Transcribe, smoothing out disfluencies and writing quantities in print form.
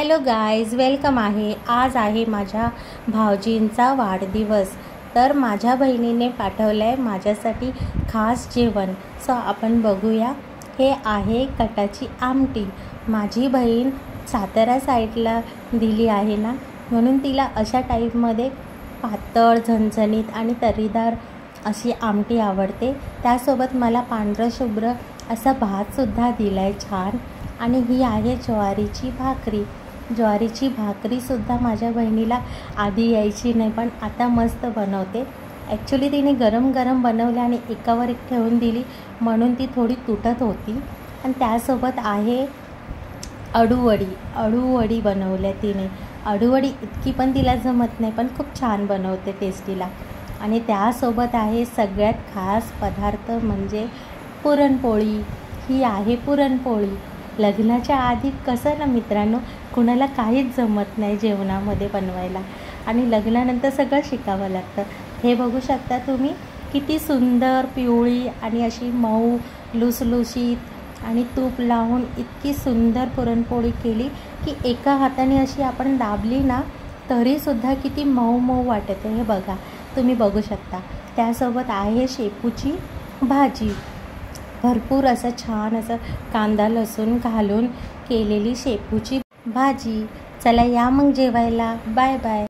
Hello guys, welcome आहे। आज आहे माझ्या भाऊजींचा वाढदिवस, तर माझ्या बहिणीने पाठवलं आहे माझ्यासाठी खास जेवण। सो आपण बघूया। हे आहे कटाची आमटी। माझी बहीण सातारा साईडला दिली आहे ना, म्हणून तिला अशा टाईपमध्ये पातळ झणझणीत आणि तर्रीदार अशी आमटी आवडते। त्यासोबत मला पांढरं शुभ्र असा भातसुद्धा दिला आहे छान। आणि ही आहे ज्वारीची भाकरी। ज्वारीची भाकरीसुद्धा माझ्या बहिणीला आधी यायची नाही, पण आता मस्त बनवते। ॲक्च्युली तिने गरम गरम बनवली आणि एकावर एक ठेवून दिली, म्हणून ती थोडी तुटत होती। आणि त्यासोबत आहे अळूवडी बनवल्या तिने। अळूवडी इतकी पण तिला जमत नाही, पण खूप छान बनवते टेस्टीला। आणि त्यासोबत आहे सगळ्यात खास पदार्थ म्हणजे पुरणपोळी। ही आहे पुरणपोळी। लग्नाच्या आधी कसं ना मित्रांनो, कुणाला काहीच जमत नाही जेवणामध्ये बनवायला, आणि लग्नानंतर सगळं शिकावं लागतं। हे बघू शकता तुम्ही, किती सुंदर पिवळी आणि अशी मऊ लुसलुशीत आणि तूप लावून इतकी सुंदर पुरणपोळी केली की एका हाताने अशी आपण दाबली ना तरीसुद्धा किती मऊ मऊ वाटते। हे बघा, तुम्ही बघू शकता। त्यासोबत आहे शेपूची भाजी। भरपूर असं छान असं कांदा लसूण घालून केलेली शेपूची भाजी। चला या मग जेवायला। Bye bye.